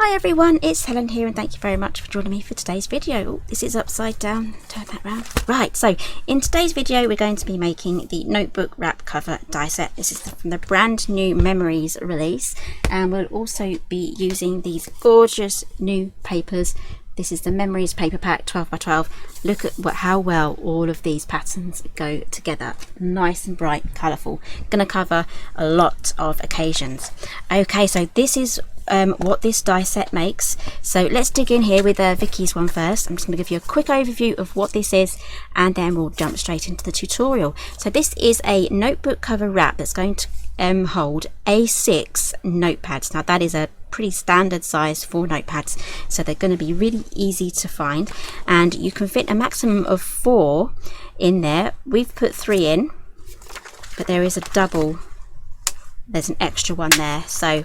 Hi everyone, it's Helen here and thank you very much for joining me for today's video. Oh, this is upside down, turn that round. Right, so in today's video we're going to be making the notebook wrap cover die set. This is from the brand new Memories release, and we'll also be using these gorgeous new papers. This is the Memories paper pack 12 by 12. Look at how well all of these patterns go together. Nice and bright, colourful. Gonna cover a lot of occasions. Okay, so this is what this die set makes. So let's dig in here with Vicky's one first. I'm just going to give you a quick overview of what this is and then we'll jump straight into the tutorial. So this is a notebook cover wrap that's going to hold A6 notepads. Now that is a pretty standard size for notepads, so they're going to be really easy to find, and you can fit a maximum of 4 in there. We've put 3 in, but there is a double, there's an extra one there. So,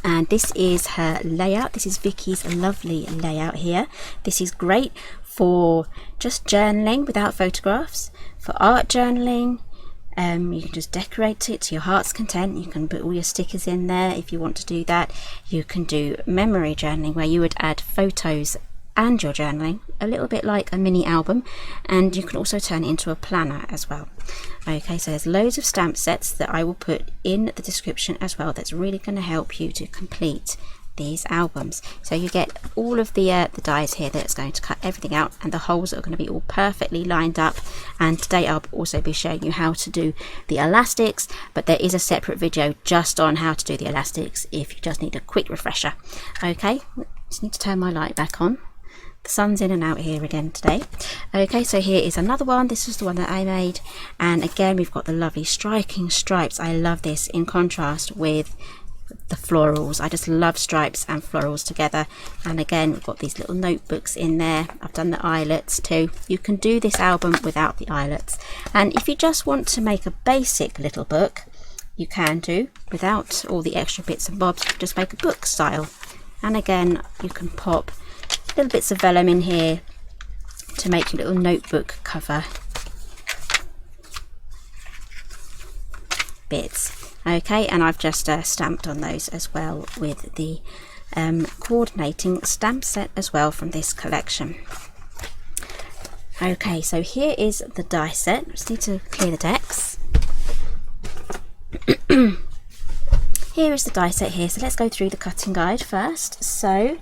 and this is her layout. This is Vicky's lovely layout here. This is great for just journaling without photographs, for art journaling. You can just decorate it to your heart's content. You can put all your stickers in there if you want to do that. You can do memory journaling where you would add photos and your journaling, a little bit like a mini album, and you can also turn it into a planner as well. Okay, so there's loads of stamp sets that I will put in the description as well. That's really going to help you to complete these albums. So you get all of the dies here that's going to cut everything out, and the holes are going to be all perfectly lined up. And today I'll also be showing you how to do the elastics, but there is a separate video just on how to do the elastics if you just need a quick refresher. Okay, just need to turn my light back on. The sun's in and out here again today. Okay, so here is another one. This is the one that I made, and again we've got the lovely striking stripes. I love this in contrast with the florals. I just love stripes and florals together. And again, we've got these little notebooks in there. I've done the eyelets too. You can do this album without the eyelets, and if you just want to make a basic little book, you can do without all the extra bits and bobs. Just make a book style, and again you can pop little bits of vellum in here to make your little notebook cover bits. Okay, and I've just stamped on those as well with the coordinating stamp set as well from this collection. Okay, so here is the die set. Just need to clear the decks. Here is the die set here. So let's go through the cutting guide first. So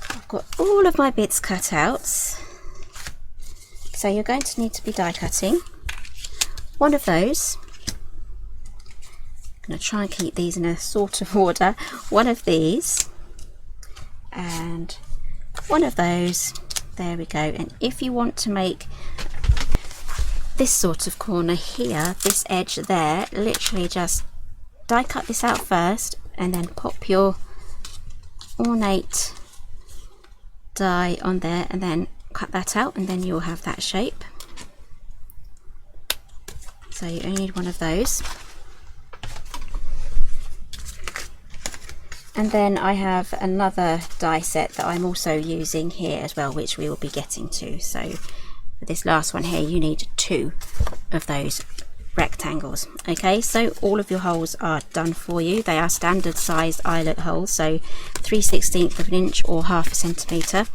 I've got all of my bits cut out. So you're going to need to be die cutting one of those. I'm going to try and keep these in a sort of order. One of these and one of those. There we go. And if you want to make this sort of corner here, this edge there, literally just die cut this out first and then pop your ornate die on there and then cut that out, and then you'll have that shape. So you only need one of those. And then I have another die set that I'm also using here as well, which we will be getting to. So for this last one here, you need 2 of those rectangles. Okay, so all of your holes are done for you. They are standard size eyelet holes, so 3/16 of an inch or 1/2 centimetre.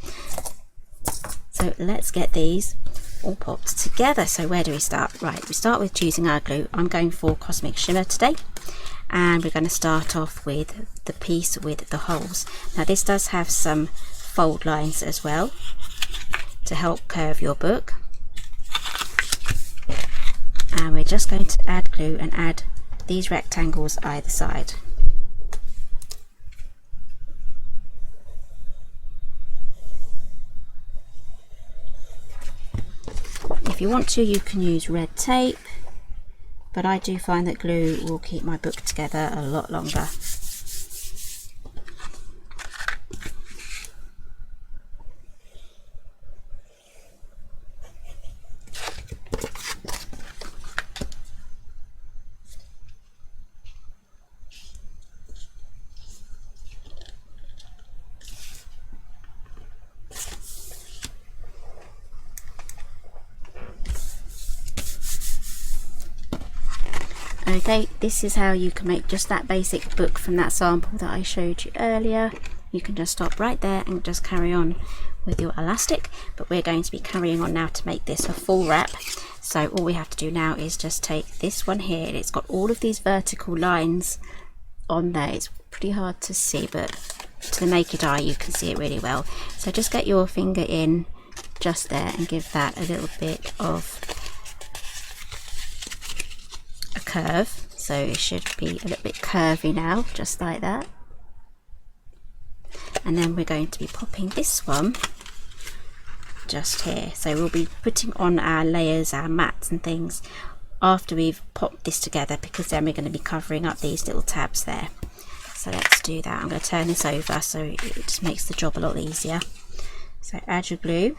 So let's get these all popped together. So where do we start? Right, we start with choosing our glue. I'm going for Cosmic Shimmer today, and we're going to start off with the piece with the holes. Now this does have some fold lines as well to help curve your book, and we're just going to add glue and add these rectangles either side. If you want to, you can use red tape, but I do find that glue will keep my book together a lot longer. Okay, this is how you can make just that basic book from that sample that I showed you earlier. you can just stop right there and just carry on with your elastic. But we're going to be carrying on now to make this a full wrap. So all we have to do now is just take this one here, and it's got all of these vertical lines on there. It's pretty hard to see, but to the naked eye you can see it really well. So just get your finger in just there and give that a little bit of a curve. So it should be a little bit curvy now, just like that. And then we're going to be popping this one just here. So we'll be putting on our layers, our mats and things after we've popped this together, because then we're going to be covering up these little tabs there. So let's do that. I'm going to turn this over so it just makes the job a lot easier. So add your glue.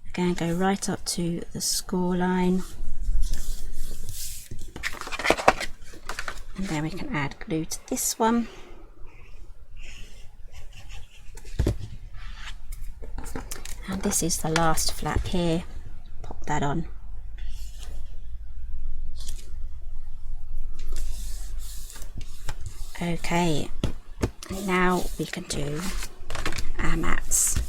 Again, go right up to the score line, and then we can add glue to this one. And this is the last flap here. Pop that on. Okay, and now we can do our mats.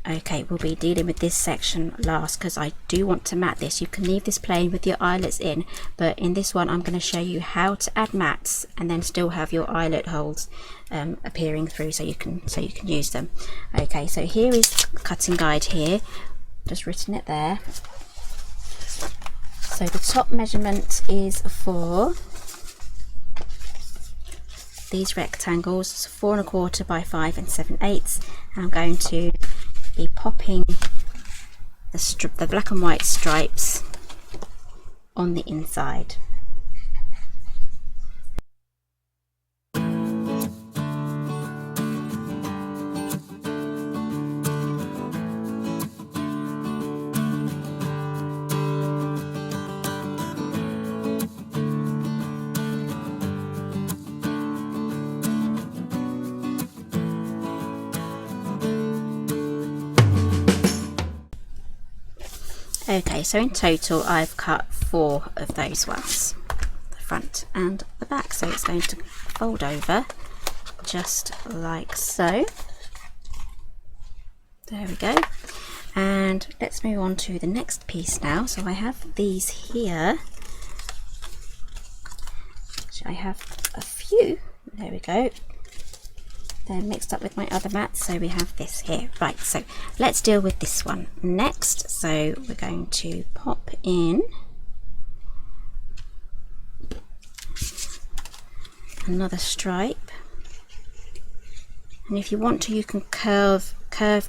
Okay, we'll be dealing with this section last because I do want to mat this. You can leave this plain with your eyelets in, but in this one I'm going to show you how to add mats and then still have your eyelet holes appearing through, so you can use them. Okay, so here is the cutting guide here, just written it there. So the top measurement is for these rectangles, 4 1/4 by 5 7/8. I'm going to be popping the black and white stripes on the inside. Okay, so in total I've cut 4 of those ones, the front and the back. So it's going to fold over just like so. There we go. And let's move on to the next piece now. So I have these here. I have a few. There we go. They're mixed up with my other mats, so we have this here. Right, so let's deal with this one next. So we're going to pop in another stripe, and if you want to you can curve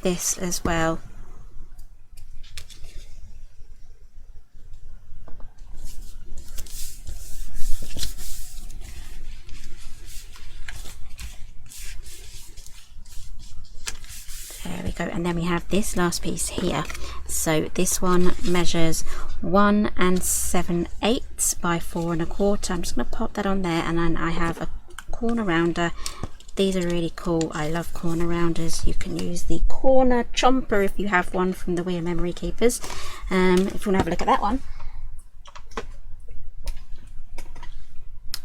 this as well. There we go, and then we have this last piece here. So this one measures 1 7/8 by 4 1/4. I'm just going to pop that on there, and then I have a corner rounder. These are really cool. I love corner rounders. You can use the corner chomper if you have one from the Weir Memory Keepers. If you want to have a look at that one,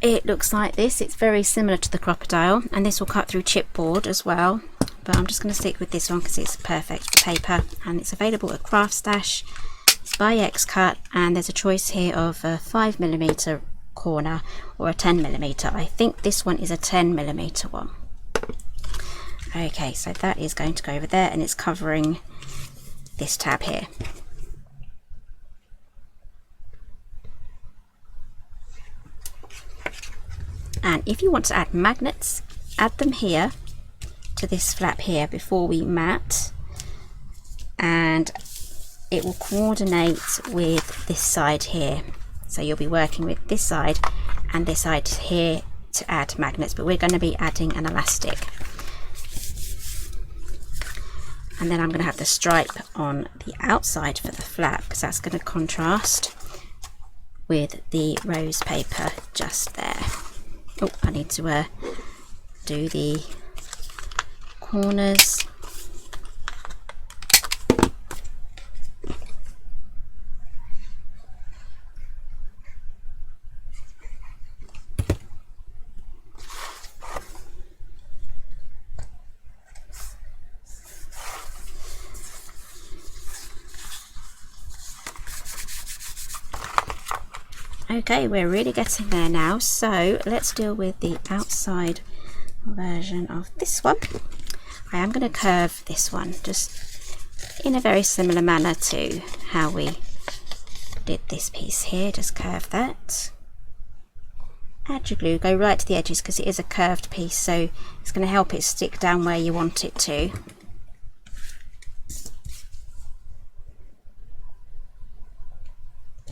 it looks like this. It's very similar to the crocodile, and this will cut through chipboard as well. But I'm just going to stick with this one because it's perfect for paper, and it's available at Kraft Stash. It's by X-Cut, and there's a choice here of a 5mm corner or a 10mm. I think this one is a 10mm one. Okay, so that is going to go over there, and it's covering this tab here. And if you want to add magnets, add them here to this flap here before we mat, and it will coordinate with this side here. So you'll be working with this side and this side here to add magnets, but we're going to be adding an elastic. And then I'm going to have the stripe on the outside for the flap because that's going to contrast with the rose paper just there. Oh, I need to do the corners. Okay, we're really getting there now, so let's deal with the outside version of this one. I am going to curve this one just in a very similar manner to how we did this piece here. Just curve that. Add your glue, go right to the edges because it is a curved piece, so it's going to help it stick down where you want it to.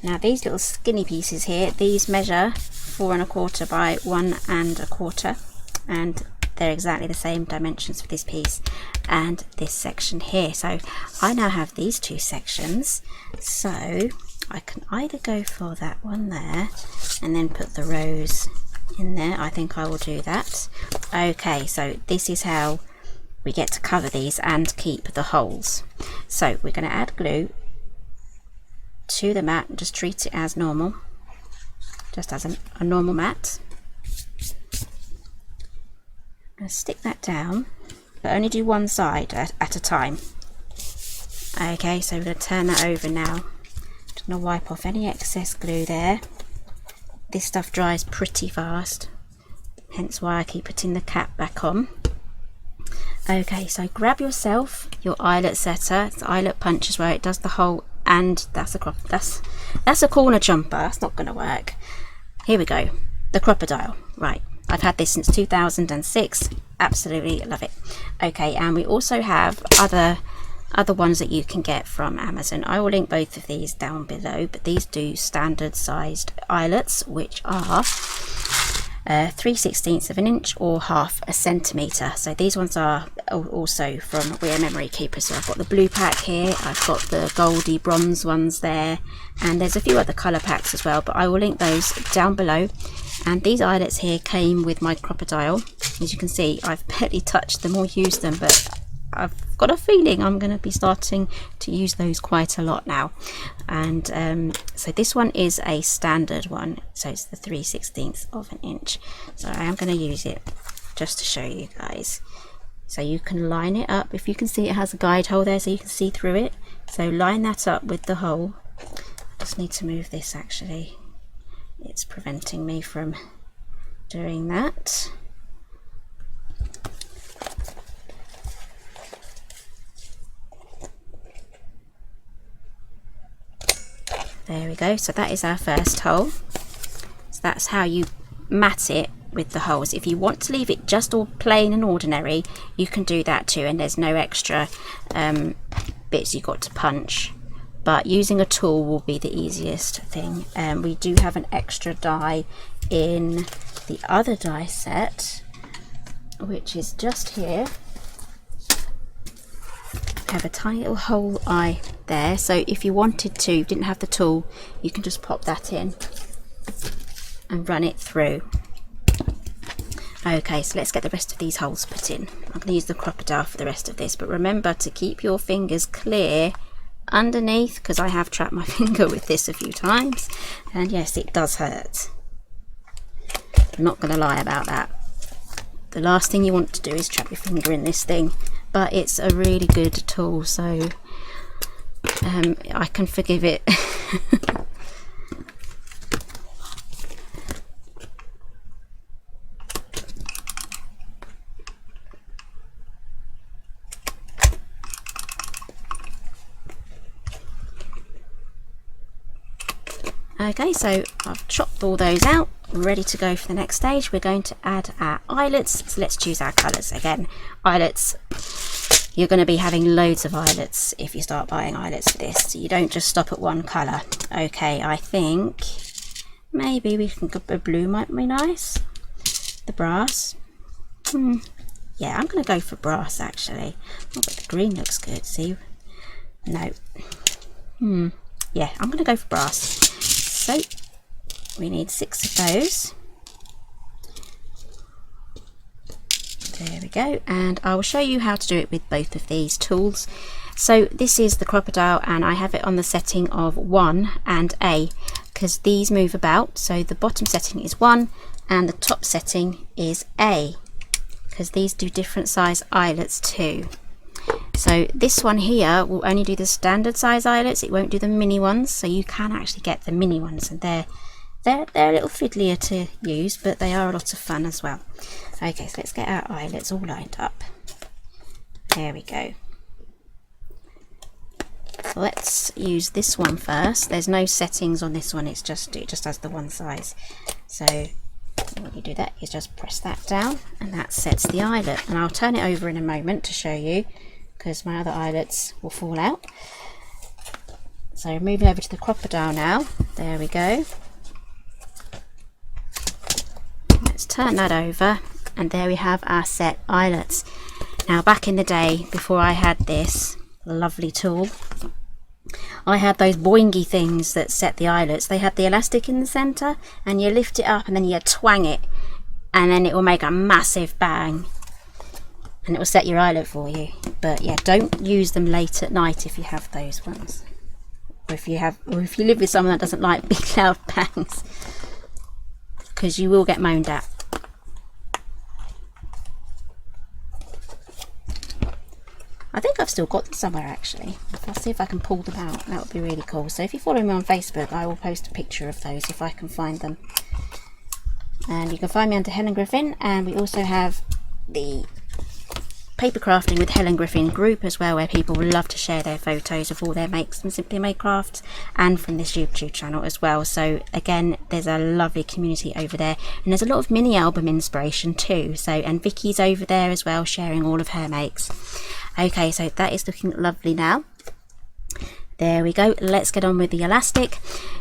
Now these little skinny pieces here, these measure 4 1/4 by 1 1/4, and they're exactly the same dimensions for this piece and this section here. So I now have these two sections, so I can either go for that one there and then put the rose in there. I think I will do that. Okay, so this is how we get to cover these and keep the holes. So we're going to add glue to the mat and just treat it as normal, just as a normal mat. I'm going to stick that down, but only do one side at a time. Okay, so we're going to turn that over now. Just going to wipe off any excess glue there. This stuff dries pretty fast, hence why I keep putting the cap back on. Okay, so grab yourself your eyelet setter. It's the eyelet punch is where it does the hole, and that's a corner jumper. That's not going to work. Here we go, the crocodile. Right, I've had this since 2006. Absolutely love it. Okay, and we also have other ones that you can get from Amazon. I will link both of these down below, but these do standard sized eyelets, which are 3/16 of an inch or 1/2 centimetre. So these ones are also from We Are Memory Keepers. So I've got the blue pack here, I've got the goldy bronze ones there, and there's a few other colour packs as well, but I will link those down below. And these eyelets here came with my crocodile. As you can see, I've barely touched them or used them, but I've got a feeling I'm going to be starting to use those quite a lot now. And so this one is a standard one, so it's the 3/16 of an inch. So I am going to use it just to show you guys. So you can line it up. If you can see, it has a guide hole there so you can see through it. So line that up with the hole. I just need to move this, actually. It's preventing me from doing that. There we go, so that is our first hole. So that's how you mat it with the holes. If you want to leave it just all plain and ordinary, you can do that too, and there's no extra bits you've got to punch. But using a tool will be the easiest thing. We do have an extra die in the other die set, which is just here. Have a tiny little hole eye there, so if you wanted to, you didn't have the tool, you can just pop that in and run it through. Okay, so let's get the rest of these holes put in. I'm going to use the crocodile for the rest of this, but remember to keep your fingers clear underneath, because I have trapped my finger with this a few times, and yes, it does hurt. I'm not going to lie about that. The last thing you want to do is trap your finger in this thing, but it's a really good tool, so I can forgive it. Okay, so I've chopped all those out, ready to go for the next stage. We're going to add our eyelets, so let's choose our colours again. Eyelets, you're going to be having loads of eyelets if you start buying eyelets for this, so you don't just stop at one colour. Okay, I think maybe we can go, a blue might be nice. The brass, yeah, I'm going to go for brass actually. Oh, but the green looks good, see? No, yeah, I'm going to go for brass. So we need 6 of those. There we go, and I will show you how to do it with both of these tools. So this is the crocodile, and I have it on the setting of 1 and A, because these move about. So the bottom setting is 1 and the top setting is A, because these do different size eyelets too. So this one here will only do the standard size eyelets, it won't do the mini ones, so you can actually get the mini ones, and they're They're a little fiddlier to use, but they are a lot of fun as well. Okay, so let's get our eyelets all lined up. There we go. So let's use this one first. There's no settings on this one, it just has the one size. So when you do that, you just press that down and that sets the eyelet. And I'll turn it over in a moment to show you, because my other eyelets will fall out. So moving over to the crocodile now. There we go. Let's turn that over, and there we have our set eyelets. Now back in the day, before I had this lovely tool, I had those boingy things that set the eyelets. They had the elastic in the centre, and you lift it up and then you twang it, and then it will make a massive bang, and it will set your eyelet for you. But yeah, don't use them late at night if you have those ones, or if you live with someone that doesn't like big loud bangs, because you will get moaned at. I think I've still got them somewhere actually. I'll see if I can pull them out. That would be really cool. So if you follow me on Facebook, I will post a picture of those if I can find them. And you can find me under Helen Griffin, and we also have the Paper Crafting with Helen Griffin group as well, where people love to share their photos of all their makes from Simply Made Crafts, and from this YouTube channel as well. So again, there's a lovely community over there, and there's a lot of mini album inspiration too. So, and Vicky's over there as well, sharing all of her makes. Okay, so that is looking lovely now. There we go. Let's get on with the elastic.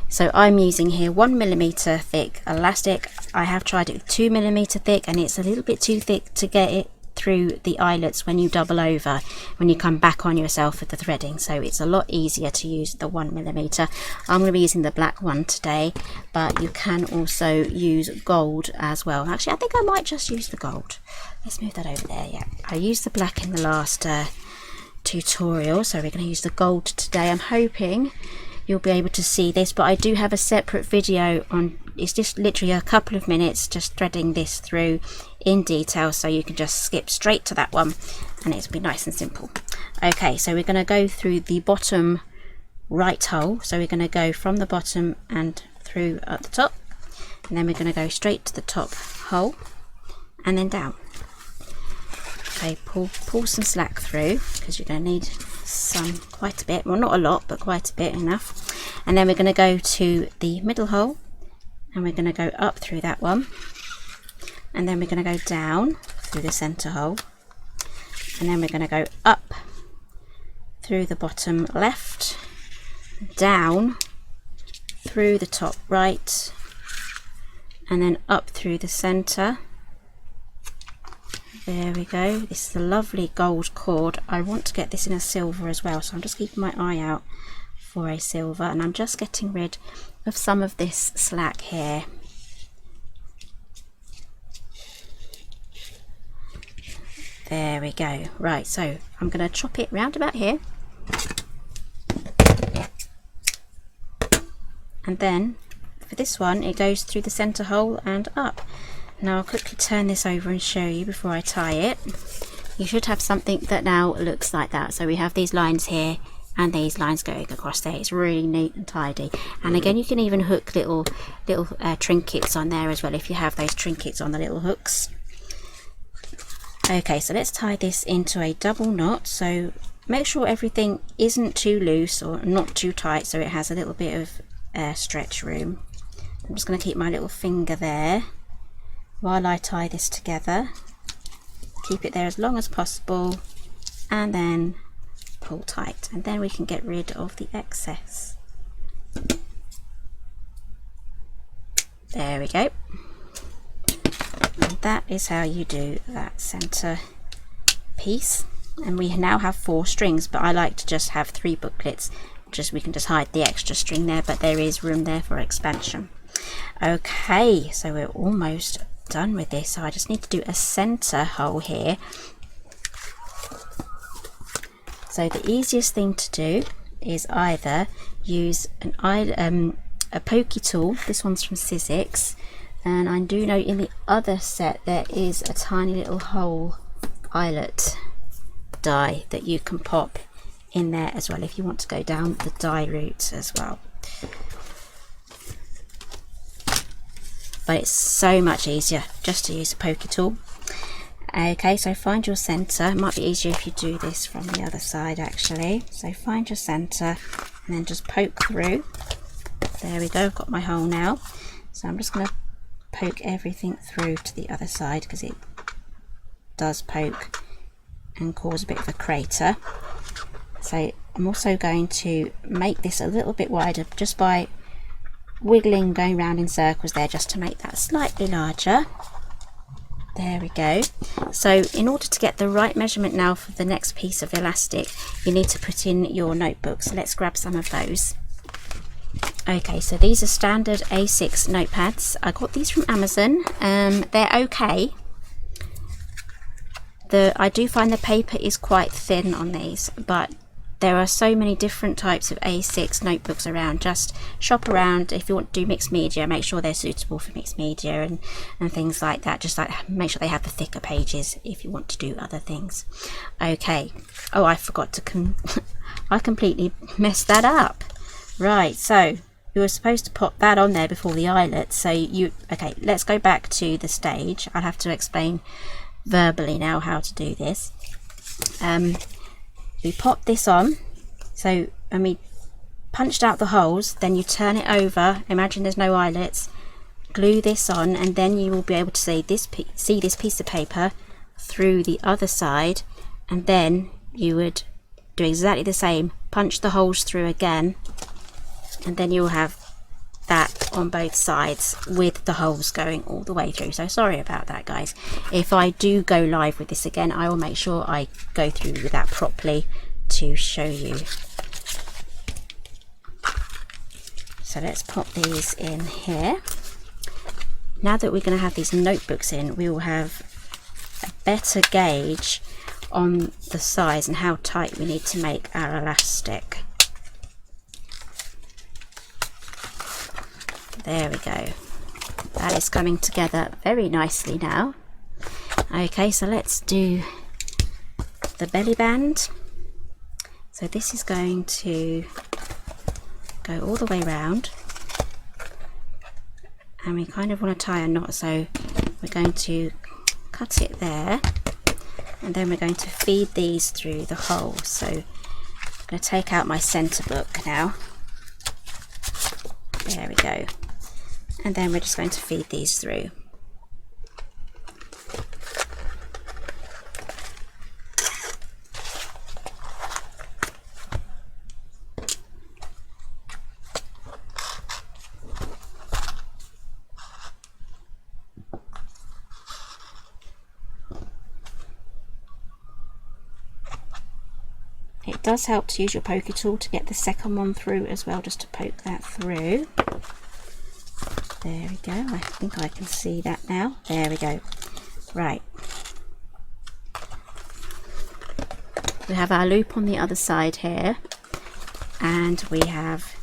So I'm using here 1mm thick elastic. I have tried it with 2mm thick, and it's a little bit too thick to get it through the eyelets when you double over, when you come back on yourself with the threading. So it's a lot easier to use the 1mm. I'm going to be using the black one today, but you can also use gold as well. Actually, I think I might just use the gold. Let's move that over there. Yeah, I used the black in the last tutorial, so we're going to use the gold today. I'm hoping you'll be able to see this, but I do have a separate video on, it's just literally a couple of minutes just threading this through in detail, so you can just skip straight to that one and it'll be nice and simple. Okay, so we're going to go through the bottom right hole. So we're going to go from the bottom and through at the top, and then we're going to go straight to the top hole and then down. Okay, pull some slack through, because you're going to need some, quite a bit, well not a lot, but quite a bit, enough. And then we're going to go to the middle hole, and we're going to go up through that one, and then we're going to go down through the center hole, and then we're going to go up through the bottom left, down through the top right, and then up through the center. There we go. This is a lovely gold cord. I want to get this in a silver as well, so I'm just keeping my eye out for a silver, and I'm just getting rid of some of this slack here. There we go. Right, so I'm going to chop it round about here, and then for this one it goes through the center hole and up. Now I'll quickly turn this over and show you before I tie it. You should have something that now looks like that. So we have these lines here and these lines going across there. It's really neat and tidy. And again, you can even hook little trinkets on there as well, if you have those trinkets on the little hooks. Okay, so let's tie this into a double knot. So make sure everything isn't too loose or not too tight, so it has a little bit of stretch room. I'm just going to keep my little finger there while I tie this together. Keep it there as long as possible, and then pull tight, and then we can get rid of the excess. There we go. And that is how you do that center piece. And we now have 4 strings, but I like to just have 3 booklets. We can just hide the extra string there, but there is room there for expansion. Okay, so we're almost done with this. So I just need to do a center hole here. So the easiest thing to do is either use a pokey tool. This one's from Sizzix, and I do know in the other set there is a tiny little hole eyelet die that you can pop in there as well if you want to go down the die route as well. but it's so much easier just to use a pokey tool. Okay, so find your center. It might be easier if you do this from the other side actually. So find your center and then just poke through. There we go, I've got my hole now. So I'm just going to poke everything through to the other side, because it does poke and cause a bit of a crater. So I'm also going to make this a little bit wider just by wiggling, going round in circles there, just to make that slightly larger. There we go. So in order to get the right measurement now for the next piece of elastic, you need to put in your notebook. So let's grab some of those. Okay, so these are standard A6 notepads. I got these from Amazon. They're okay. I do find the paper is quite thin on these, but there are so many different types of A6 notebooks around. Just shop around. If you want to do mixed media, make sure they're suitable for mixed media and things like that. Just like make sure they have the thicker pages if you want to do other things. Okay. Oh, I forgot to I completely messed that up. Right, so you were supposed to pop that on there before the eyelet. So okay, let's go back to the stage. I'll have to explain verbally now how to do this. We pop this on, so and we punched out the holes, then you turn it over, imagine there's no eyelets, glue this on, and then you will be able to see this piece of paper through the other side, and then you would do exactly the same, punch the holes through again, and then you'll have that on both sides with the holes going all the way through. So sorry about that, guys. If I do go live with this again, I will make sure I go through with that properly to show you. So let's pop these in here. Now that we're going to have these notebooks in, we will have a better gauge on the size and how tight we need to make our elastic. There we go. That is coming together very nicely now. Okay, so let's do the belly band. So this is going to go all the way around, and we kind of want to tie a knot, so we're going to cut it there, and then we're going to feed these through the hole. So I'm going to take out my centre book now. There we go. And then we're just going to feed these through. It does help to use your pokey tool to get the second one through as well, just to poke that through. There we go. I think I can see that now. There we go. Right. We have our loop on the other side here, and we have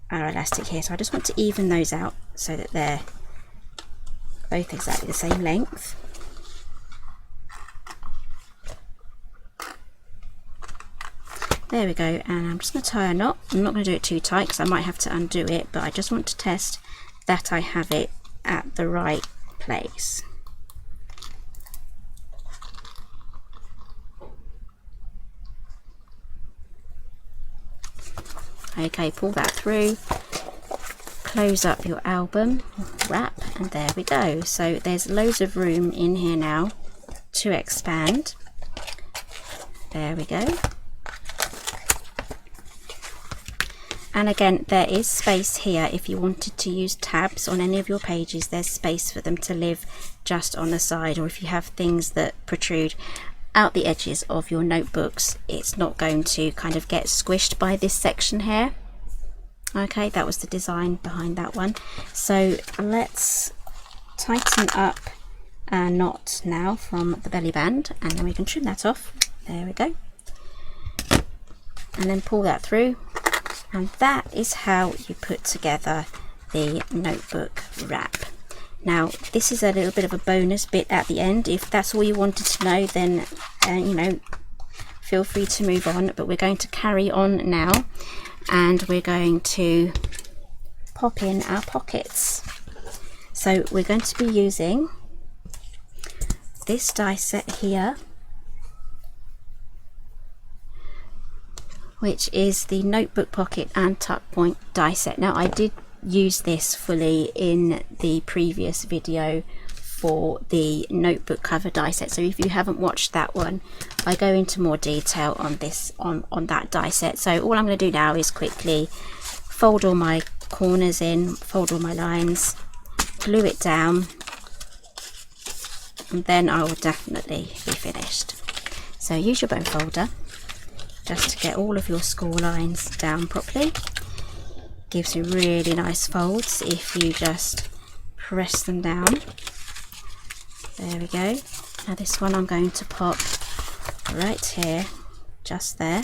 our elastic here. So I just want to even those out so that they're both exactly the same length. There we go, and I'm just going to tie a knot. I'm not going to do it too tight because I might have to undo it, but I just want to test that I have it at the right place. Okay, pull that through, close up your album wrap, and there we go. So there's loads of room in here now to expand. There we go. And again, there is space here if you wanted to use tabs on any of your pages. There's space for them to live just on the side, or if you have things that protrude out the edges of your notebooks, it's not going to kind of get squished by this section here. Okay, that was the design behind that one. So let's tighten up our knot now from the belly band, and then we can trim that off. There we go. And then pull that through. And that is how you put together the notebook wrap. Now, this is a little bit of a bonus bit at the end. If that's all you wanted to know, then you know, feel free to move on. But we're going to carry on now, and we're going to pop in our pockets. So we're going to be using this die set here, which is the notebook pocket and tuck point die set. Now I did use this fully in the previous video for the notebook cover die set, so if you haven't watched that one, I go into more detail on this on that die set. So all I'm going to do now is quickly fold all my corners in, fold all my lines, glue it down, and then I will definitely be finished. So use your bone folder just to get all of your score lines down properly. Gives you really nice folds if you just press them down. There we go. Now this one I'm going to pop right here, just there.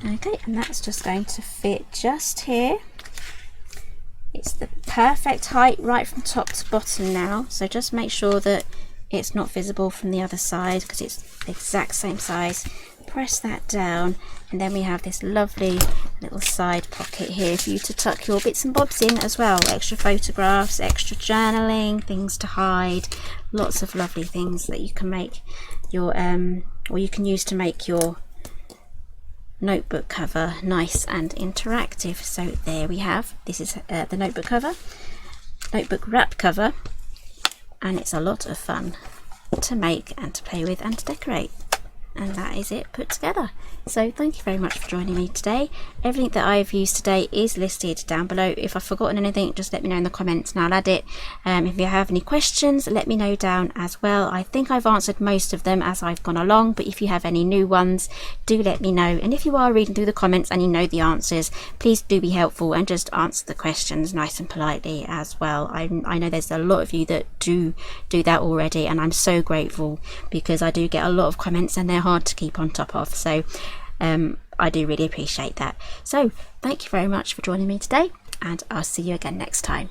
Okay, and that's just going to fit just here. It's the perfect height right from top to bottom now, so just make sure that it's not visible from the other side because it's the exact same size. Press that down, and then we have this lovely little side pocket here for you to tuck your bits and bobs in as well. Extra photographs, extra journaling, things to hide, lots of lovely things that you can make your or you can use to make your notebook cover nice and interactive. So there we have, this is the notebook cover, notebook wrap cover, and it's a lot of fun to make and to play with and to decorate. And that is it put together. So thank you very much for joining me today. Everything that I've used today is listed down below. If I've forgotten anything, just let me know in the comments and I'll add it. If you have any questions, let me know down as well. I think I've answered most of them as I've gone along, but if you have any new ones, do let me know. And if you are reading through the comments and you know the answers, please do be helpful and just answer the questions nice and politely as well. I know there's a lot of you that do that already, and I'm so grateful because I do get a lot of comments and they're hard to keep on top of. So I do really appreciate that. So thank you very much for joining me today, and I'll see you again next time.